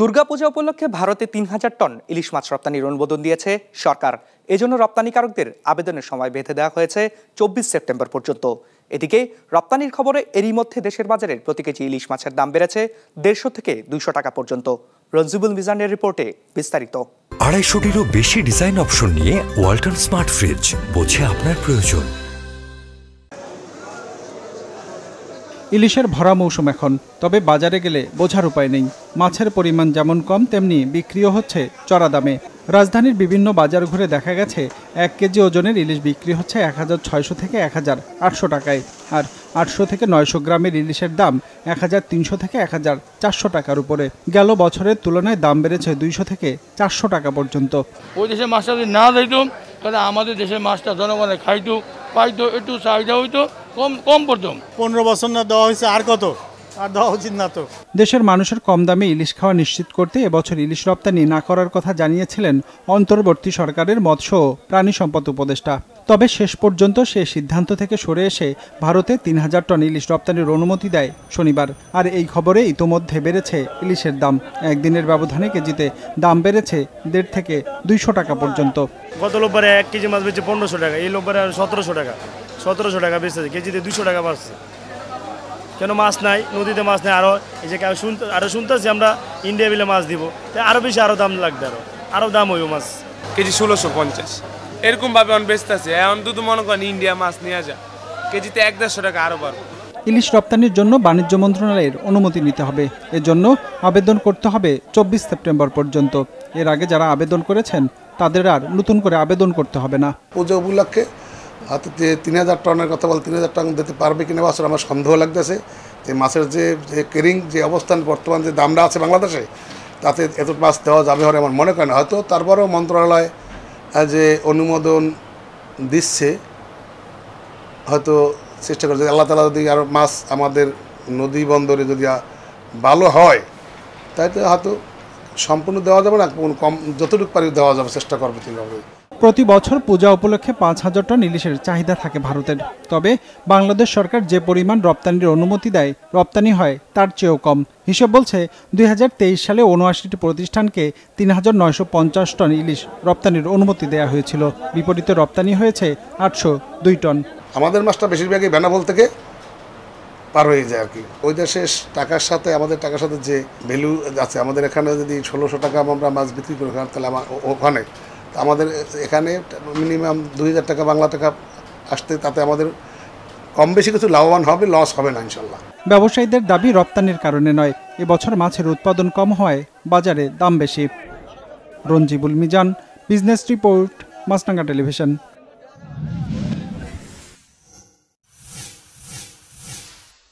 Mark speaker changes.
Speaker 1: দুর্গাপূজা উপলক্ষে ভারতে ৩,০০০ টন ইলিশ মাছ রপ্তানির অনুমোদন দিয়েছে সরকার। এজন্য রপ্তানিকারকদের আবেদনের সময় বেঁধে দেওয়া হয়েছে ২৪ সেপ্টেম্বর পর্যন্ত। এদিকে রপ্তানির খবরে এরই মধ্যে দেশের বাজারে প্রতি কেজি ইলিশ মাছের দাম বেড়েছে ১৫০ থেকে ২০০ টাকা পর্যন্ত। রঞ্জিবুল মিজানের রিপোর্টে বিস্তারিত।
Speaker 2: ২৫০টিরও বেশি ডিজাইন অপশন নিয়ে ওয়ালটন স্মার্ট ফ্রিজ, বোঝে আপনার প্রয়োজন।
Speaker 3: ইলিশের ভরা মৌসুম এখন, তবে বাজারে গেলে বোঝার উপায় নেই। মাছের পরিমাণ যেমন কম, তেমনি বিক্রিও হচ্ছে চড়া দামে। রাজধানীর বিভিন্ন বাজার ঘুরে দেখা গেছে ১ কেজি ওজনের ইলিশ বিক্রি হচ্ছে ১৬০০ থেকে ১৮০০ টাকায়, আর ৮০০ থেকে ৯০০ গ্রামের ইলিশের দাম ১৩০০ থেকে ১৪০০ টাকার উপরে। গেল বছরের তুলনায় দাম বেড়েছে ২০০ থেকে ৪০০ টাকা পর্যন্ত।
Speaker 4: ওই দেশের মাছটা যদি না দিত তাহলে আমাদের দেশের মাছটা জনগণে খাইতো, পাইতো, একটু চাহিদা হইতো, কম পড়তো।
Speaker 5: ১৫ বছর না দেওয়া হয়েছে, আর কত? আর দেওয়া উচিত না তো।
Speaker 3: দেশের মানুষের কম দামে ইলিশ খাওয়া নিশ্চিত করতে এবছর ইলিশ রপ্তানি না করার কথা জানিয়েছিলেন অন্তর্বর্তী সরকারের মৎস্য ও প্রাণী সম্পদ উপদেষ্টা। তবে শেষ পর্যন্ত সে সিদ্ধান্ত থেকে সরে এসে ভারতে ৩,০০০ টন ইলিশ রপ্তানির অনুমতি দেয় শনিবার। আর এই খবরে ইতোমধ্যে বেড়েছে ইলিশের দাম। একদিনের ব্যবধানে কেজিতে দাম বেড়েছে ১৫০ থেকে ২০০ টাকা পর্যন্ত।
Speaker 5: গত লোববারে ১ কেজি মাছ বেচে ১৫০০ টাকা, এই লোববারে আর ১৭০০ টাকা। ১৭০০ টাকা বেচেছে, কেজিতে ২০০ টাকা বাড়ছে। কেন মাছ নাই, নদীতে মাছ নাই। এই যে আরো শুনতেছি আমরা ইন্ডিয়া বিলে মাছ দিব, আরো বেশি আরো দাম লাগবে, আরো দাম হইব মাছ।
Speaker 6: কেজি ১৬৫০ এরকম ভাবে বেচতেছে। এখন দুধ মনে করেন ইন্ডিয়া মাছ নিয়ে যা, কেজিতে ১-১৫০ টাকা আরো বাড়বে।
Speaker 3: ইলিশ রপ্তানির জন্য বাণিজ্য মন্ত্রণালয়ের অনুমতি নিতে হবে। এর জন্য আবেদন করতে হবে ২৪ সেপ্টেম্বর পর্যন্ত। এর আগে যারা আবেদন করেছেন তাদের আর নতুন করে আবেদন করতে হবে না।
Speaker 7: পুজো উপলক্ষে হয়তো ৩,০০০ টনের কথা বল, ৩,০০০ টন দিতে পারবে কিনা বছর আমার সন্দেহ লাগতেছে। যে মাছের যে কেরিং যে অবস্থান, বর্তমান যে দামটা আছে বাংলাদেশে, তাতে এত মাছ দেওয়া যাবে বলে আমার মনে করেন। হয়তো তারপরেও মন্ত্রণালয় যে অনুমোদন দিচ্ছে, হয়তো চেষ্টা করছে আল্লাহ তাআলা যদি আরও মাছ আমাদের নদী বন্দরে যদি ভালো হয়, তাই তো হয়তো সম্পূর্ণ দেওয়া যাবে না, কম যতটুকু পারি দেওয়া যাবে, চেষ্টা করবে তিনভাবে।
Speaker 3: প্রতি বছর পূজা উপলক্ষে ৫,০০০ টন ইলিশের চাহিদা থাকে ভারতের। তবে বাংলাদেশ সরকার যে পরিমাণ রপ্তানির অনুমতি দেয়, রপ্তানি হয় তার চেয়েও কম। হিসেব বলছে ২০২৩ সালে ৭৯টি প্রতিষ্ঠানকে ৩,৯৫০ টন ইলিশ রপ্তানির অনুমতি দেওয়া হয়েছিল। বিপরীতে রপ্তানি হয়েছে ৮০২ টন।
Speaker 7: আমাদের মাছটা বেশিরভাগই বেনাপোল থেকে পার হয়ে যায় আর কি। ওই দেশের টাকার সাথে আমাদের টাকার সাথে যে ভ্যালু আছে, আমাদের এখানে যদি ১৬০০ টাকা আমরা মাছ বিক্রি করি, তাহলে ওখানে আমাদের এখানে মিনিমাম ২,০০০ টাকা বাংলা টাকা আসতে, তাতে আমাদের কম বেশি কিছু লাভবান হবে, লস হবে না ইনশাল্লাহ।
Speaker 3: ব্যবসায়ীদের দাবি রপ্তানির কারণে নয়, এবছর মাছের উৎপাদন কম হওয়ায় বাজারে দাম বেশি। রঞ্জিবুল মিজান, বিজনেস রিপোর্ট, মাছরাঙা টেলিভিশন।